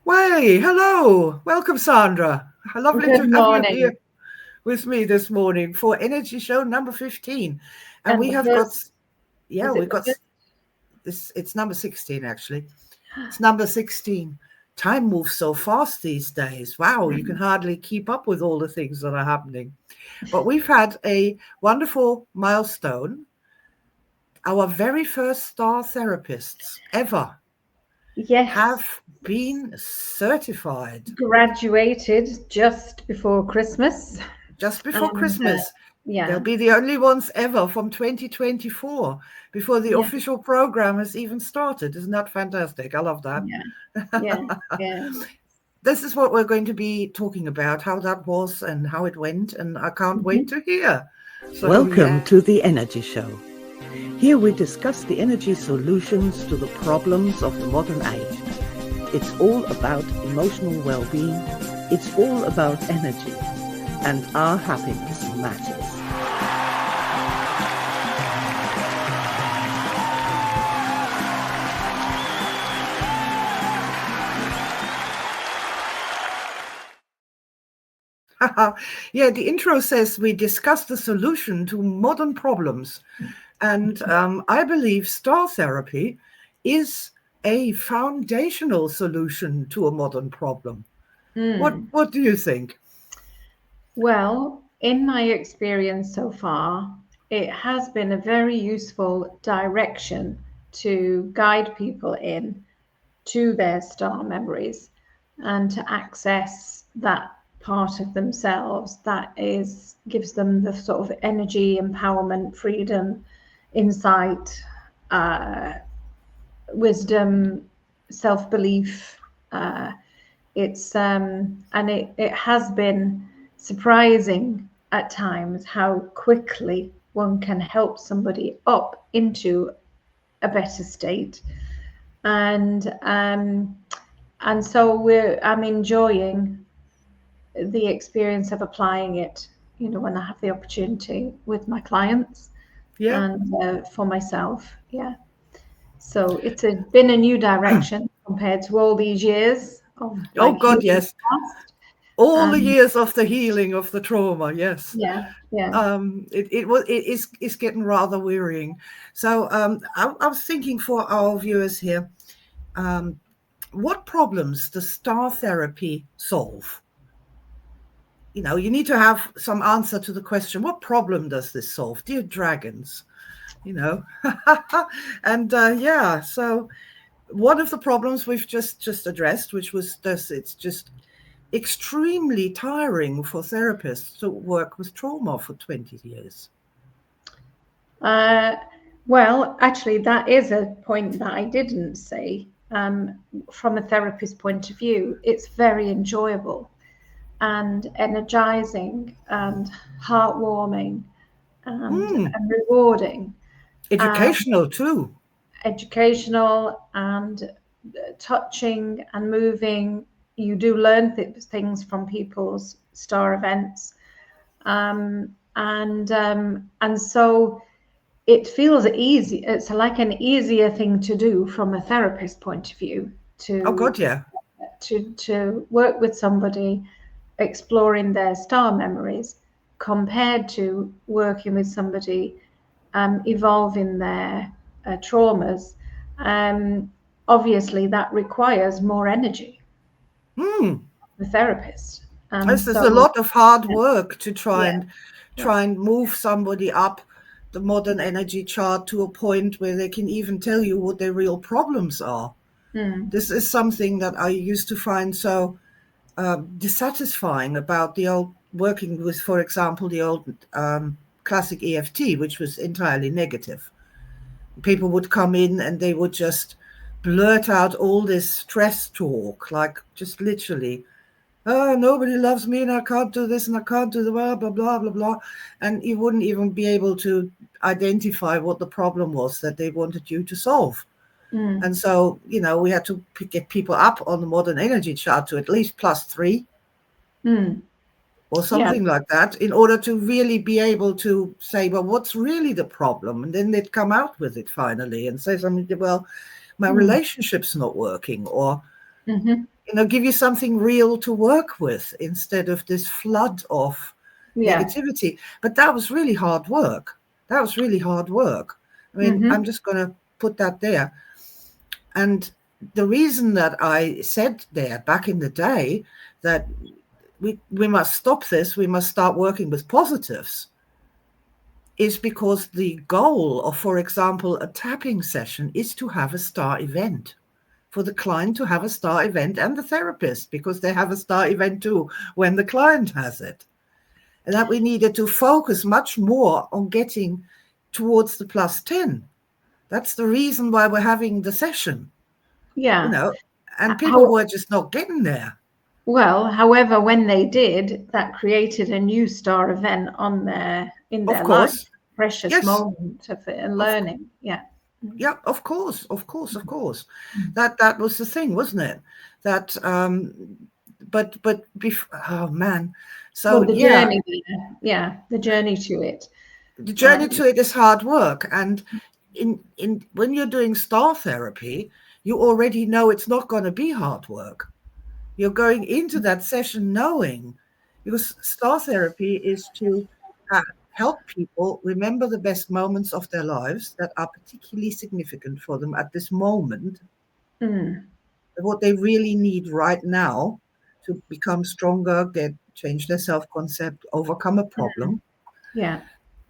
Way, hello. Welcome, Sandra. Lovely to Good have you here morning. with me this morning for Energy Show number 15. And And we the have got, first, yeah, is it we've the got first? this, it's number 16 actually. It's number 16. Time moves so fast these days. Wow, you can hardly keep up with all the things that are happening. But we've had a wonderful milestone. Our very first star therapists ever Yes, have been certified graduated just before Christmas. just before And Christmas. They'll yeah, be the only ones ever from 2024 before the yeah, official program has even started. Isn't that fantastic? I love that. yeah, yeah, yeah. This is what we're going to be talking about, how that was and how it went, and I can't wait Mhm. to hear. So, welcome to the Energy Show. Here we discuss the energy solutions to the problems of the modern age. It's all about emotional well-being. It's all about energy, and our happiness matters. Yeah, the intro says we discuss the solution to modern problems. And I believe star therapy is a foundational solution to a modern problem. Mm. What do you think? Well, in my experience so far, it has been a very useful direction to guide people in to their star memories and to access that part of themselves that is gives them the sort of energy, empowerment, freedom, insight, uh, wisdom, self-belief. Uh, it has been surprising at times how quickly one can help somebody up into a better state, and and so I'm enjoying the experience of applying it, when I have the opportunity with my clients Yeah. and for myself. Yeah. So been a new direction compared to all these years of Oh like God, healing yes. past. All the And years of the healing of the trauma, yes. yeah, yeah. It is getting rather wearying. So I was thinking for our viewers here, um, what problems does star therapy solve? You need to have some answer to the question, what problem does this solve, dear dragons? you know and yeah, so one of the problems we've just addressed, which was this: it's just extremely tiring for therapists to work with trauma for 20 years. Uh, well, actually, that is a point that I didn't say. From a therapist point of view, it's very enjoyable and energizing and heartwarming and rewarding, and Educational too. educational and touching and moving. You do learn things from people's star events, and so it feels easy. It's like an easier thing to do from a therapist point of view Oh to God, yeah. to work with somebody exploring their star memories compared to working with somebody evolving their traumas. Um, Obviously, that requires more energy, Hmm. the therapist. And This is a so, lot of hard work to try yeah, and yeah, try and move somebody up the modern energy chart to a point where they can even tell you what their real problems are. mm, This is something that I used to find so dissatisfying about the old working with, for example, the old classic EFT, which was entirely negative. People would come in and they would just blurt out all this stress talk, like just literally, oh, nobody loves me and I can't do this and I can't do the blah, blah, blah, blah, blah. And you wouldn't even be able to identify what the problem was that they wanted you to solve. mm, And so, we had to get people up on the modern energy chart to at least +3 mm, or yeah, something like that in order to really be able to say, well, what's really the problem? And then they'd come out with it finally and say something, well, my mm, relationship's not working, or Give you something real to work with instead of this flood of negativity. But that was really hard work. I mean, I'm just going to put that there. And the reason that I said there back in the day that we must stop this, we must start working with positives, is because the goal of, for example, a tapping session is to have a star event, for the client to have a star event, and the therapist, because they have a star event too when the client has it. And that we needed to focus much more on getting towards the +10. That's the reason why we're having the session. And people were just not getting there. Well, however, when they did, that created a new star event in their life, precious moment of learning. Yeah, of course. That was the thing, wasn't it? That oh man. So the journey, the journey to it. The journey to it is hard work, and when you're doing star therapy, you already know it's not going to be hard work. You're going into that session knowing, because star therapy is to help people remember the best moments of their lives that are particularly significant for them at this moment, what they really need right now to become stronger, change their self-concept, overcome a problem.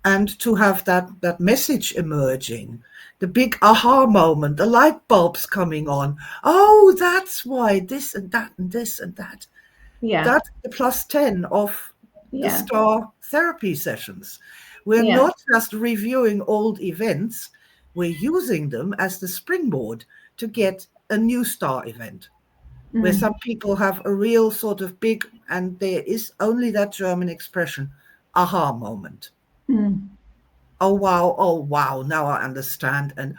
And to have that message emerging, the big aha moment, the light bulbs coming on. Oh, that's why this and that and this and that. That's the +10 of the star therapy sessions. We're not just reviewing old events, we're using them as the springboard to get a new star event, where some people have a real sort of big, and there is only that German expression, aha moment. Oh wow, now I understand, and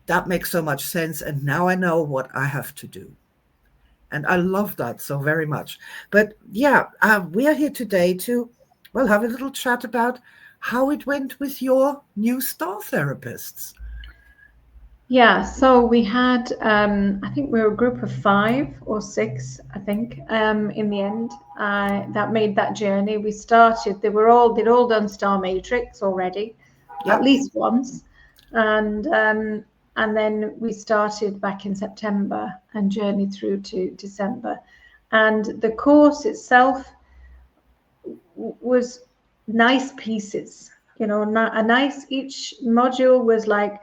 that makes so much sense, and now I know what I have to do. And I love that so very much. But we are here today to have a little chat about how it went with your new star therapists. So we had I think we were a group of 5 or 6, I think, in the end, that made that journey. We started, they'd all done Star Matrix already, at least once, and then we started back in September and journeyed through to December. And the course itself was nice pieces, each module was like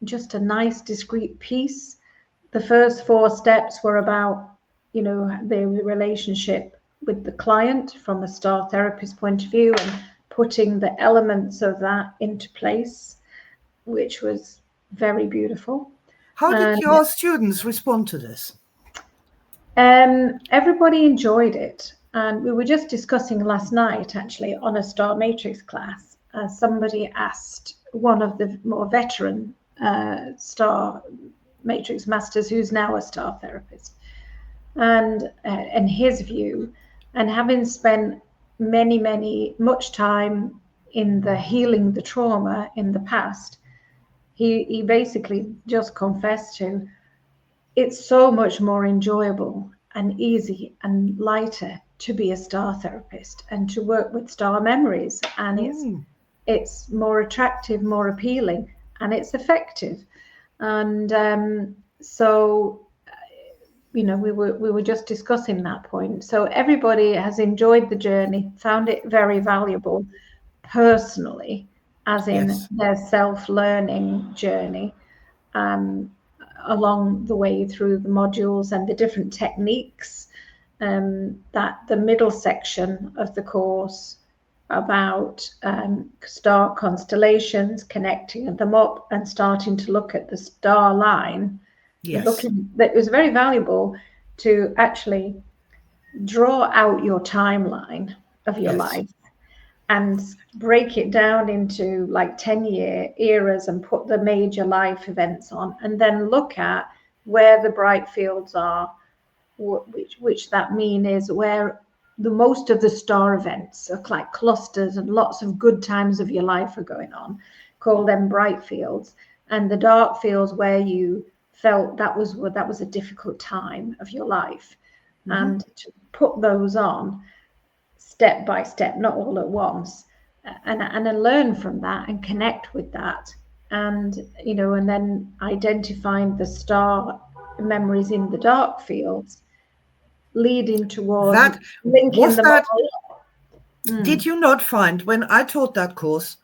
just a nice discrete piece. The first 4 steps were about, the relationship with the client from a star therapist point of view, and putting the elements of that into place, which was very beautiful. How did your students respond to this? Everybody enjoyed it. And we were just discussing last night, actually, on a Star Matrix class. Somebody asked one of the more veteran Star Matrix masters, who's now a star therapist, and his view, and having spent much time in the healing the trauma in the past, he basically just confessed to, it's so much more enjoyable and easy and lighter to be a star therapist and to work with star memories, and it's more attractive, more appealing, and it's effective. And so we were just discussing that point. So everybody has enjoyed the journey, found it very valuable personally, as in their self-learning journey, along the way through the modules and the different techniques, that the middle section of the course about star constellations, connecting them up and starting to look at the star line. That was very valuable to actually draw out your timeline of your life and break it down into like 10-year eras and put the major life events on, and then look at where the bright fields are, which that mean is where the most of the star events are, like clusters and lots of good times of your life are going on. Call them bright fields. And the dark fields where you felt that was a difficult time of your life, and to put those on step by step, not all at once, and then learn from that and connect with that, and and then identifying the star memories in the dark fields, leading towards That linking was them that. all up. Did you not find when I taught that course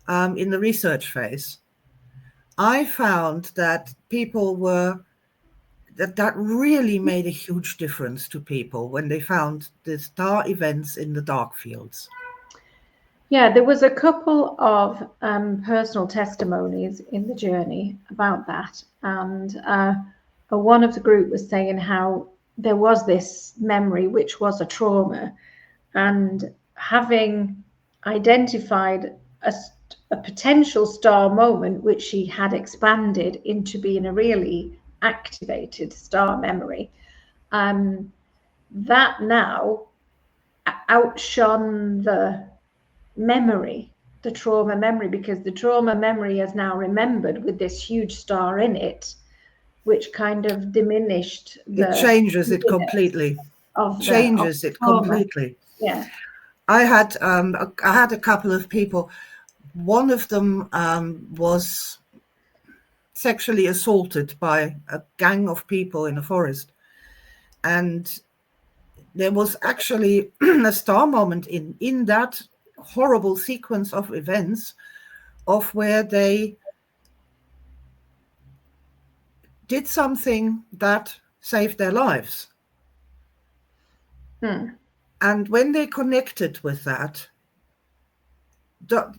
in the research phase, I found that people were that really made a huge difference to people when they found the star events in the dark fields. Yeah, there was a couple of personal testimonies in the journey about that, and one of the group was saying how there was this memory which was a trauma, and having identified a potential star moment which she had expanded into being a really activated star memory, that now outshone the trauma memory, because the trauma memory is now remembered with this huge star in it, which kind of diminished it changes it completely. Yeah. I had a couple of people. One of them was sexually assaulted by a gang of people in a forest, and there was actually a star moment in that horrible sequence of events of where they did something that saved their lives. And when they connected with that,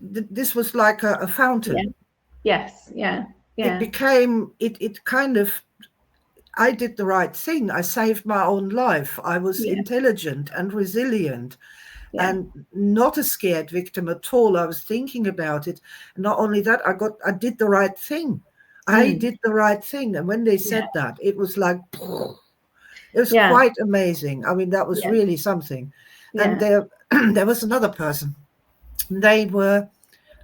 this was like a fountain. Yes. Yeah. It became, it kind of, I did the right thing. I saved my own life. I was intelligent and resilient and not a scared victim at all. I was thinking about it. Not only that, I did the right thing. I did the right thing. And when they said that, it was like, it was quite amazing. I mean, that was really something. And there was another person. They were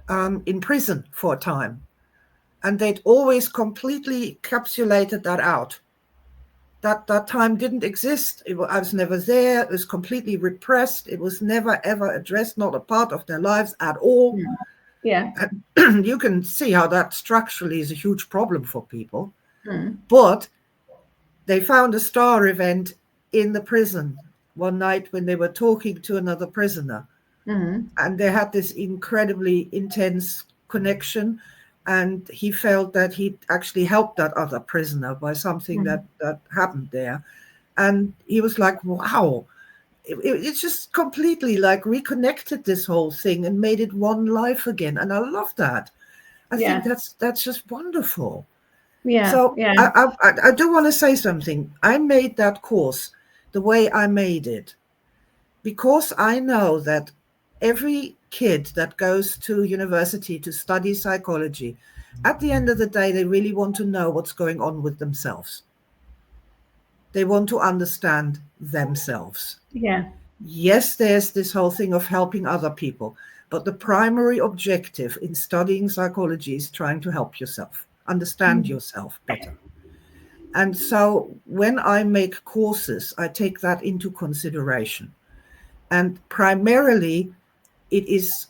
in prison for a time, and they'd always completely encapsulated that out. That time didn't exist. I was never there. It was completely repressed. It was never, ever addressed, not a part of their lives at all. Yeah. And you can see how that structurally is a huge problem for people. But they found a star event in the prison one night when they were talking to another prisoner. And they had this incredibly intense connection. And he felt that he actually helped that other prisoner by something that happened there. And he was like, wow, it's just completely like reconnected this whole thing and made it one life again. And I love that. I think that's just wonderful. So I do want to say something. I made that course the way I made it because I know that every kid that goes to university to study psychology, at the end of the day, they really want to know what's going on with themselves. They want to understand themselves. Yes, there's this whole thing of helping other people, but the primary objective in studying psychology is trying to help yourself, understand yourself better. And so when I make courses, I take that into consideration. And primarily, it is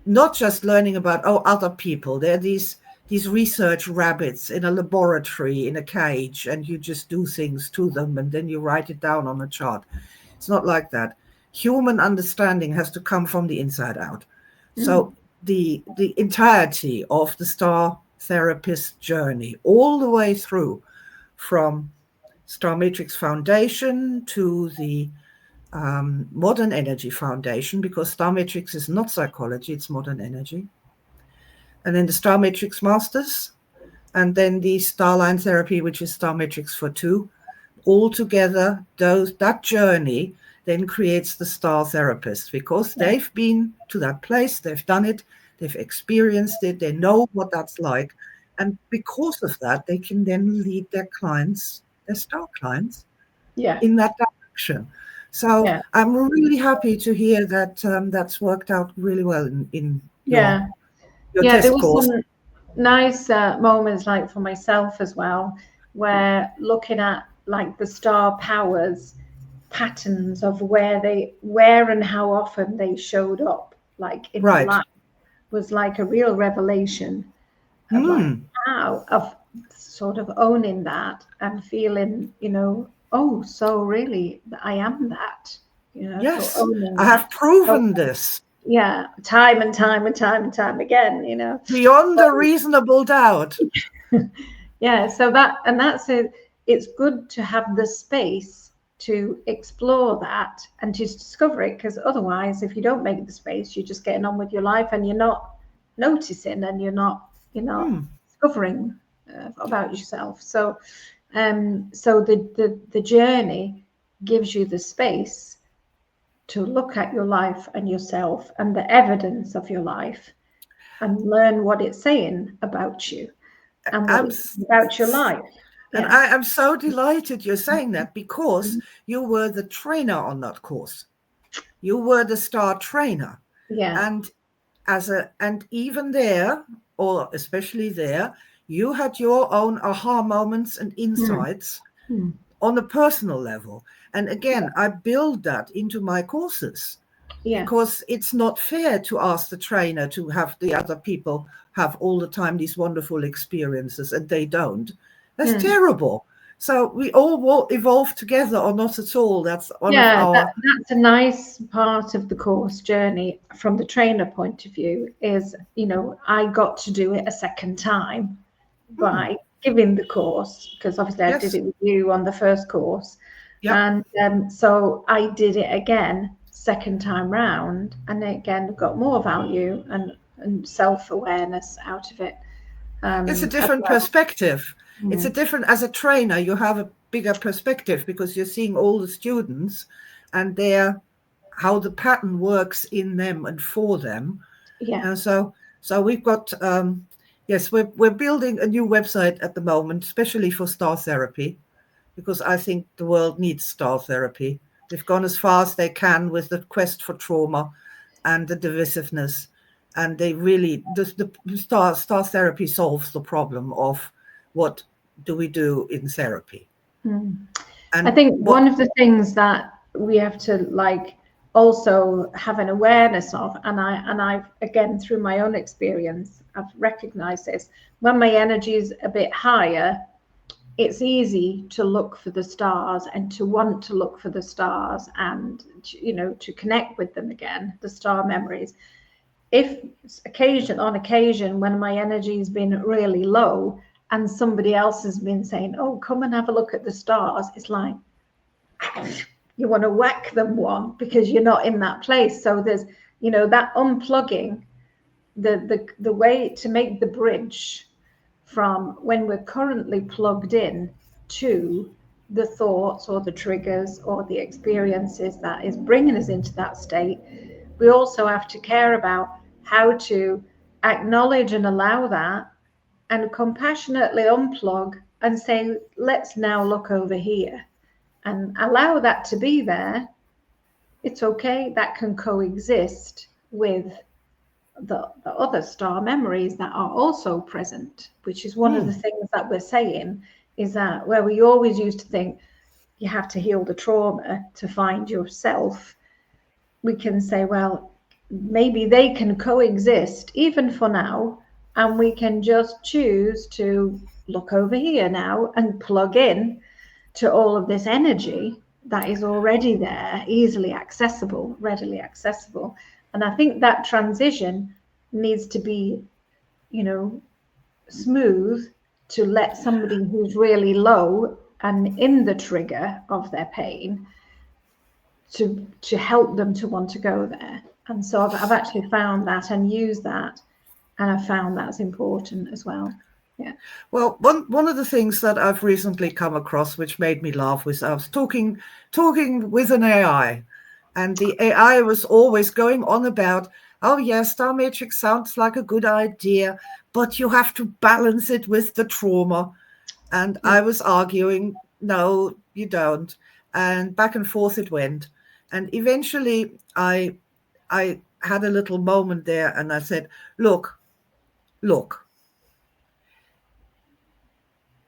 not just learning about other people. They're these research rabbits in a laboratory in a cage, and you just do things to them and then you write it down on a chart. It's not like that. Human understanding has to come from the inside out. So the entirety of the star therapist journey, all the way through, from Star Matrix Foundation to the Modern Energy Foundation, because Star Matrix is not psychology, it's modern energy. And then the Star Matrix Masters, and then the Starline Therapy, which is Star Matrix for two. All together, that journey then creates the Star Therapist, because they've been to that place, they've done it, they've experienced it, they know what that's like. And because of that, they can then lead their clients, their star clients, in that direction. So I'm really happy to hear that that's worked out really well in your test course. nice moments, like for myself as well, where looking at like the star powers patterns of where and how often they showed up, like in my Right. life, was like a real revelation of like Hmm. how of sort of owning that and feeling, oh, so really I am that, so Yes, owning I have that. So, proven this yeah, time and time and time and time again, beyond a So, reasonable doubt. yeah, so that's it. It's good to have the space to explore that and to discover it, because otherwise, if you don't make the space, you're just getting on with your life and you're not noticing and you're not Hmm. discovering about yourself. So the journey gives you the space to look at your life and yourself and the evidence of your life and learn what it's saying about you and what I'm it's about your life. And Yeah. I am so delighted you're saying that, because you were the trainer on that course. You were the star trainer. Yeah. And and even there, or especially there, you had your own aha moments and Mm. insights Mm. on a personal level. And again, I build that into my courses, Yeah. because it's not fair to ask the trainer to have the other people have all the time these wonderful experiences and they don't. That's Mm. terrible. So we all will evolve together, or not at all. That's one of Yeah, our that's a nice part of the course journey from the trainer point of view is, I got to do it a second time by giving the course, because obviously I did yes, it with you on the first course. yep. And so I did it again, second time round, and again got more value and self-awareness out of it It's a as different well. perspective. It's a Mm. different, as a trainer, you have a bigger perspective, because you're seeing all the students and their how the pattern works in them and for them. Yeah. So we've got yes, we're building a new website at the moment, especially for star therapy, because I think the world needs star therapy. They've gone as far as they can with the quest for trauma and the divisiveness, and they really the star therapy solves the problem of what do we do in therapy. Mm. I And think what one of the things that we have to like also have an awareness of, and I've again through my own experience, I've recognized this. When my energy is a bit higher, it's easy to look for the stars and to want to look for the stars and to connect with them again, the star memories. If on occasion when my energy has been really low and somebody else has been saying, oh, come and have a look at the stars, it's like you want to whack them one because you're not in that place. So there's that unplugging, the way to make the bridge from when we're currently plugged in to the thoughts or the triggers or the experiences that is bringing us into that state. We also have to care about how to acknowledge and allow that and compassionately unplug and say, let's now look over here and allow that to be there. It's okay, that can coexist with the other star memories that are also present, which is one of the things that we're saying, is that where we always used to think you have to heal the trauma to find yourself, we can say, well, maybe they can coexist even for now, and we can just choose to look over here now and plug in to all of this energy that is already there, easily accessible, readily accessible. And I think that transition needs to be, smooth, to let somebody who's really low and in the trigger of their pain to help them to want to go there. And so I've actually found that and used that, and I found that's important as well. Yeah. Well, one of the things that I've recently come across, which made me laugh, was I was talking with an AI, and the AI was always going on about, oh yes, Star Matrix sounds like a good idea, but you have to balance it with the trauma. And Yeah. I was arguing, no, you don't. And back and forth it went. And eventually I had a little moment there, and I said, look,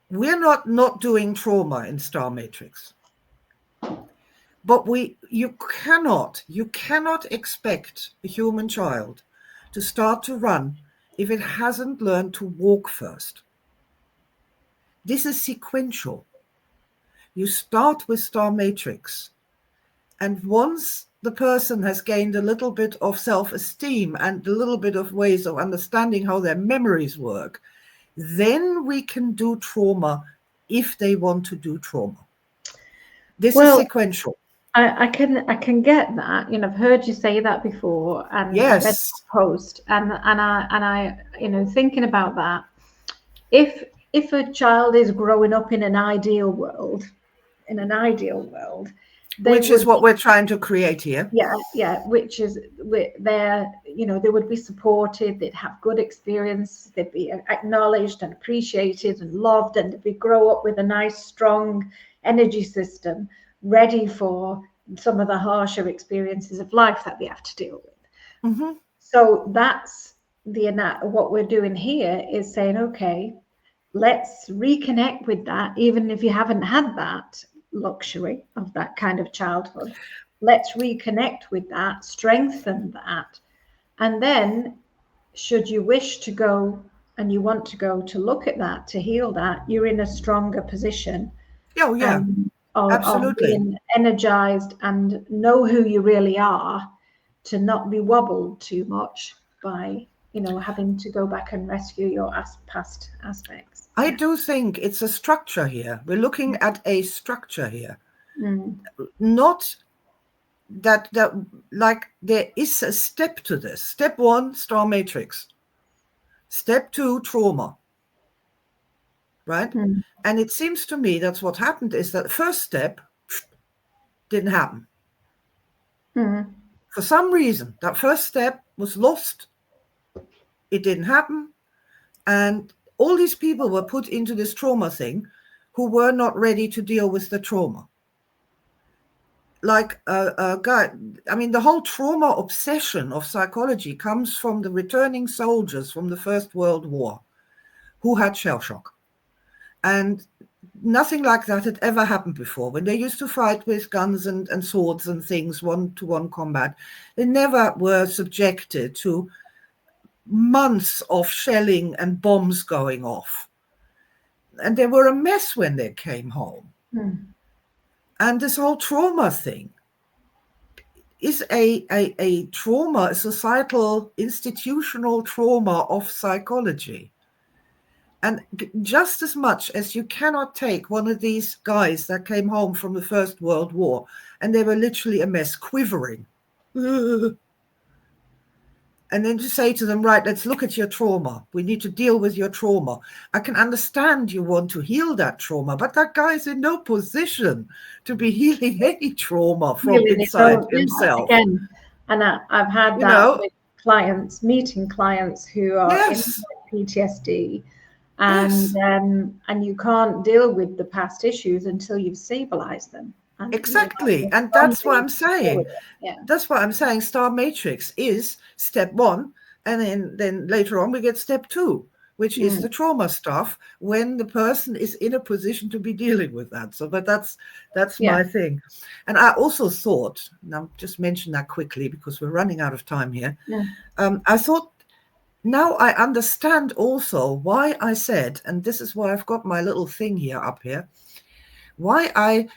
we're not doing trauma in Star Matrix. But you cannot expect a human child to start to run if it hasn't learned to walk first. This is sequential. You start with Star Matrix, and once the person has gained a little bit of self-esteem and a little bit of ways of understanding how their memories work, then we can do trauma if they want to do trauma. This is sequential. I can get that. I've heard you say that before, and yes, I read that post, and I thinking about that. If a child is growing up in an ideal world, which is what we're trying to create here. Yeah, which is they would be supported, they'd have good experience, they'd be acknowledged and appreciated and loved, and they'd grow up with a nice, strong energy system, ready for some of the harsher experiences of life that they have to deal with. Mm-hmm. So that's what we're doing here is saying, okay, let's reconnect with that, even if you haven't had that luxury of that kind of childhood. Let's reconnect with that, strengthen that, and then should you wish to go and you want to go to look at that, to heal that, you're in a stronger position. Oh yeah, absolutely. Of being energized and know who you really are, to not be wobbled too much by having to go back and rescue your past aspects. I do think it's a structure here. We're looking at a structure here. Not that like there is a step to this. Step 1, Star Matrix. Step 2, trauma. Right? And it seems to me that's what happened is that first step didn't happen. For some reason, that first step was lost. It didn't happen. And all these people were put into this trauma thing who were not ready to deal with the trauma. Like a guy, I mean, the whole trauma obsession of psychology comes from the returning soldiers from the First World War who had shell shock. And nothing like that had ever happened before. When they used to fight with guns and swords and things, one-to-one combat, they never were subjected to months of shelling and bombs going off. And they were a mess when they came home. And this whole trauma thing is a trauma, a societal, institutional trauma of psychology. And just as much as you cannot take one of these guys that came home from the First World War and they were literally a mess, quivering, and then to say to them, right, let's look at your trauma. We need to deal with your trauma. I can understand you want to heal that trauma, but that guy is in no position to be healing any trauma from inside himself. Again, and I've had that with clients, meeting clients who are in PTSD, and you can't deal with the past issues until you've stabilized them. Exactly. And that's what I'm saying. That's what I'm saying. Star Matrix is step 1. And then later on we get step 2, which is the trauma stuff when the person is in a position to be dealing with that. So, but that's my thing. And I also thought, and I'll just mention that quickly because we're running out of time here. I thought, now I understand also why I said, and this is why I've got my little thing here up here, why I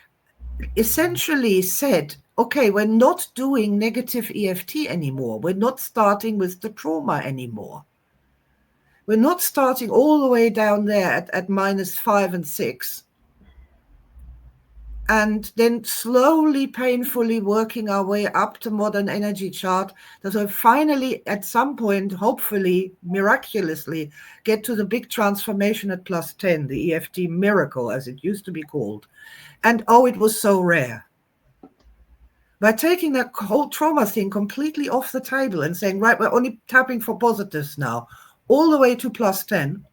essentially said, okay, we're not doing negative EFT anymore. We're not starting with the trauma anymore. We're not starting all the way down there at -5 and 6. And then slowly, painfully working our way up to modern energy chart that will finally, at some point, hopefully, miraculously, get to the big transformation at +10, the EFT miracle, as it used to be called. And oh, it was so rare. By taking that whole trauma thing completely off the table and saying, right, we're only tapping for positives now, all the way to +10,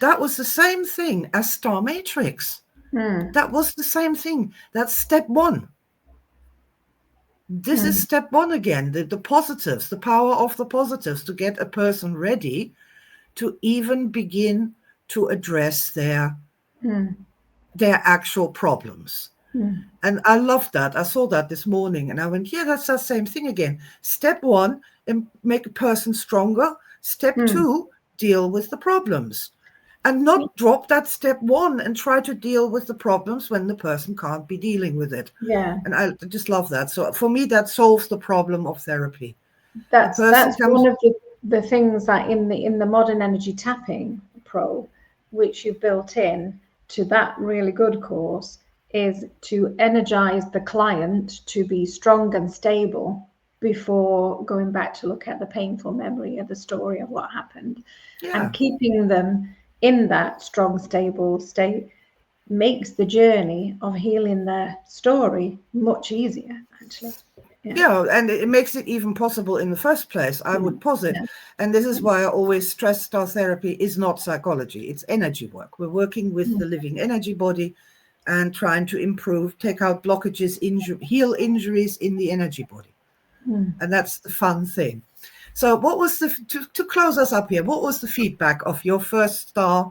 that was the same thing as Star Matrix. That was the same thing. That's step 1. This is step 1 again, the positives, the power of the positives to get a person ready to even begin to address their actual problems. And I love that. I saw that this morning and I went, yeah, that's the same thing again. Step one, make a person stronger. Step two, deal with the problems. And not drop that step one and try to deal with the problems when the person can't be dealing with it. Yeah. And I just love that. So for me, that solves the problem of therapy. That's one of the things that in the modern energy tapping pro, which you've built in to that really good course, is to energize the client to be strong and stable before going back to look at the painful memory of the story of what happened. And keeping them in that strong, stable state makes the journey of healing their story much easier, actually. Yeah, and it makes it even possible in the first place, I would posit. Yeah. And this is why I always stress star therapy is not psychology, it's energy work. We're working with the living energy body and trying to improve, take out blockages, heal injuries in the energy body. And that's the fun thing. So what was to close us up here, what was the feedback of your first star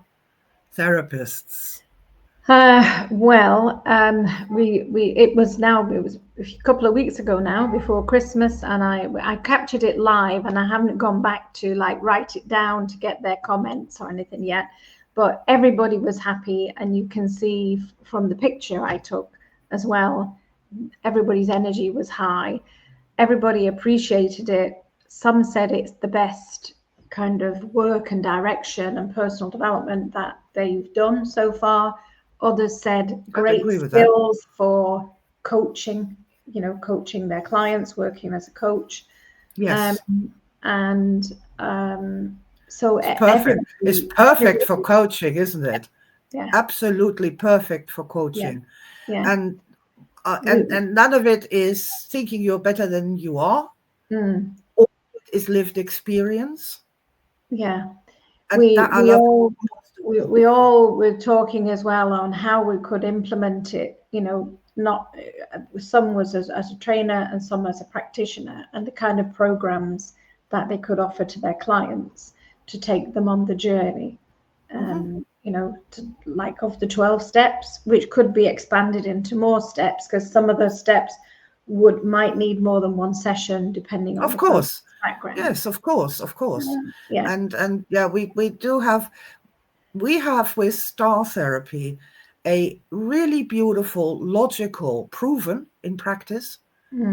therapists? It was a couple of weeks ago now, before Christmas, and I captured it live, and I haven't gone back to like write it down to get their comments or anything yet, but everybody was happy, and you can see from the picture I took as well, everybody's energy was high. Everybody appreciated it. Some said it's the best kind of work and direction and personal development that they've done so far. Others said great skills for coaching, coaching their clients, working as a coach. Yes. So it's perfect. It's perfect for coaching, isn't it? Yeah. Absolutely perfect for coaching. Yeah. And none of it is thinking you're better than you are. All it is lived experience. Yeah. And we all were talking as well on how we could implement it, not some was as a trainer and some as a practitioner, and the kind of programs that they could offer to their clients to take them on the journey. Like of the 12 steps, which could be expanded into more steps, because some of those steps might need more than one session depending on of course background. Yes, of course. Yeah. And yeah, we have with star therapy a really beautiful, logical, proven in practice,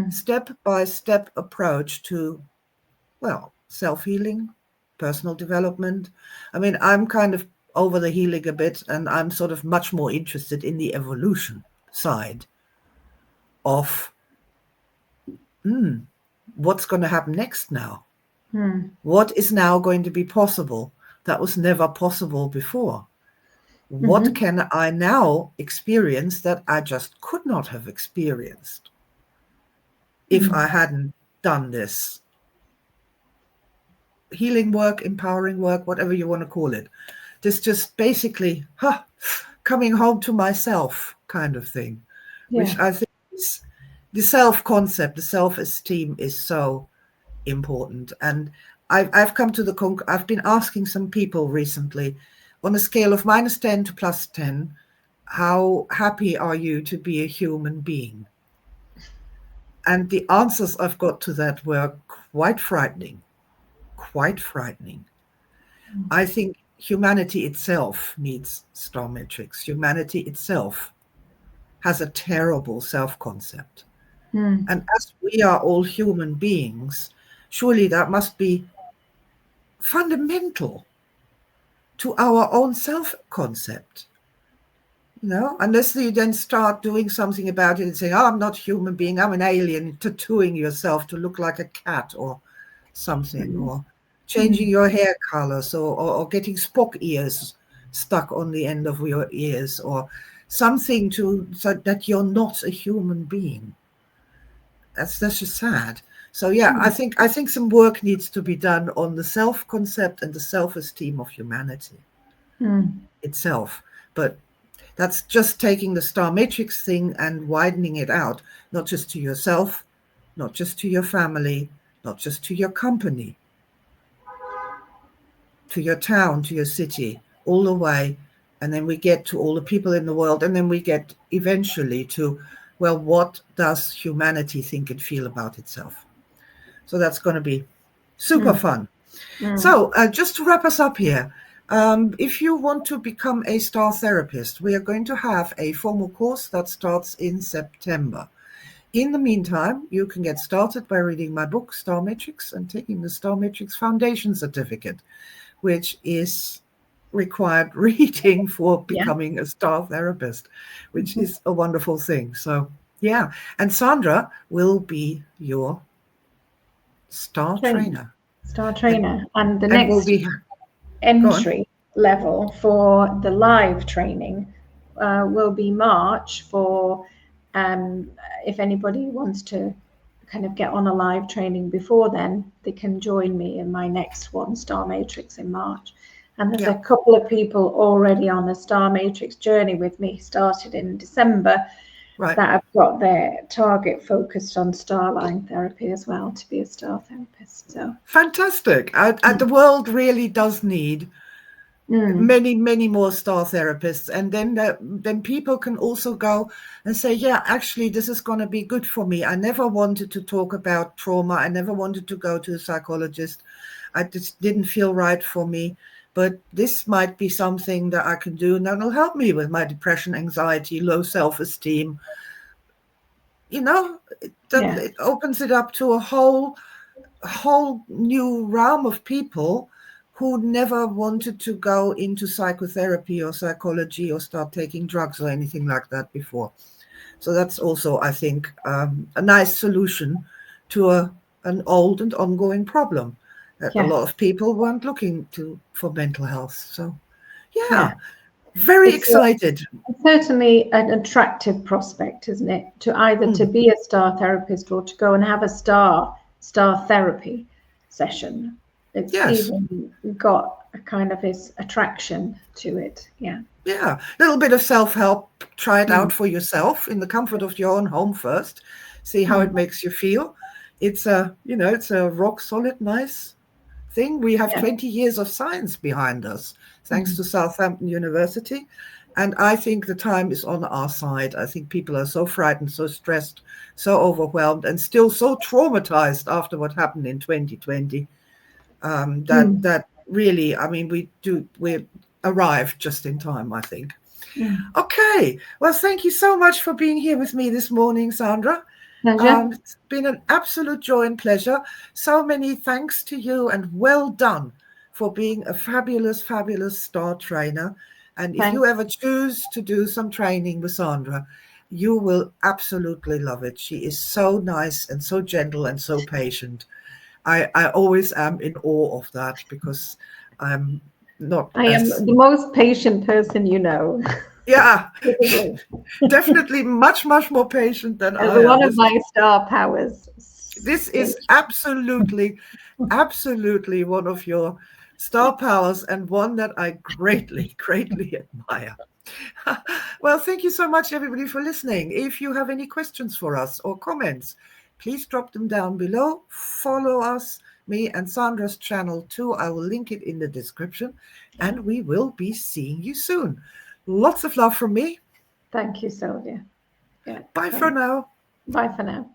step-by-step approach to, well, self-healing, personal development. I mean, I'm kind of over the healing a bit, and I'm sort of much more interested in the evolution side of what's going to happen next now. What is now going to be possible that was never possible before? What can I now experience that I just could not have experienced if I hadn't done this healing work, empowering work, whatever you want to call it? This just basically coming home to myself kind of thing, which I think is the self-concept, the self-esteem is so important. And I've come to I've been asking some people recently, on a scale of -10 to +10, how happy are you to be a human being? And the answers I've got to that were quite frightening. I think humanity itself needs star metrics. Humanity itself has a terrible self-concept. And as we are all human beings, surely that must be fundamental to our own self-concept. Unless you then start doing something about it and saying, I'm not a human being, I'm an alien, tattooing yourself to look like a cat or something, or changing your hair colors, or getting Spock ears stuck on the end of your ears, or something so that you're not a human being. That's just sad. So yeah, I think some work needs to be done on the self-concept and the self-esteem of humanity itself. But that's just taking the star matrix thing and widening it out, not just to yourself, not just to your family, not just to your company, to your town, to your city, all the way. And then we get to all the people in the world. And then we get eventually to, well, what does humanity think and feel about itself? So that's going to be super fun. So just to wrap us up here, if you want to become a star therapist, we are going to have a formal course that starts in September. In the meantime, you can get started by reading my book, Star Matrix, and taking the Star Matrix Foundation Certificate, which is required reading for becoming a star therapist, which is a wonderful thing. So, yeah. And Sandra will be your star trainer. Star trainer. And the next will be, entry level for the live training will be March for if anybody wants to kind of get on a live training before then, they can join me in my next one, Star Matrix, in March. And there's a couple of people already on a Star Matrix journey with me, started in December, that have got their target focused on starline therapy as well, to be a star therapist. So fantastic. And the world really does need many, many more star therapists. And then people can also go and say, yeah, actually, this is going to be good for me. I never wanted to talk about trauma. I never wanted to go to a psychologist. I just didn't feel right for me. But this might be something that I can do, and that will help me with my depression, anxiety, low self-esteem. You know, it opens it up to a whole new realm of people who never wanted to go into psychotherapy or psychology or start taking drugs or anything like that before. So that's also, I think, a nice solution to an old and ongoing problem. A lot of people weren't looking for mental health. So, very excited. It's certainly an attractive prospect, isn't it? To either to be a star therapist or to go and have a star therapy session. It's even got a kind of this attraction to it. Yeah. Yeah. A little bit of self-help. Try it out for yourself in the comfort of your own home first. See how it makes you feel. It's it's a rock solid, nice thing. We have 20 years of science behind us, thanks to Southampton University. And I think the time is on our side. I think people are so frightened, so stressed, so overwhelmed, and still so traumatized after what happened in 2020. That really, I mean, we arrived just in time, I think. Okay. Well, thank you so much for being here with me this morning, Sandra. It's been an absolute joy and pleasure. So many thanks to you, and well done for being a fabulous, fabulous star trainer. And if you ever choose to do some training with Sandra, you will absolutely love it. She is so nice and so gentle and so patient. I always am in awe of that, because I'm not. I am the most patient person you know. Yeah, definitely much, much more patient than I am. One of my star powers. This is absolutely one of your star powers, and one that I greatly, greatly admire. Well, thank you so much, everybody, for listening. If you have any questions for us or comments, please drop them down below. Follow us, me and Sandra's channel too. I will link it in the description, and we will be seeing you soon. Lots of love from me. Thank you, Sylvia. Bye for now. Bye for now.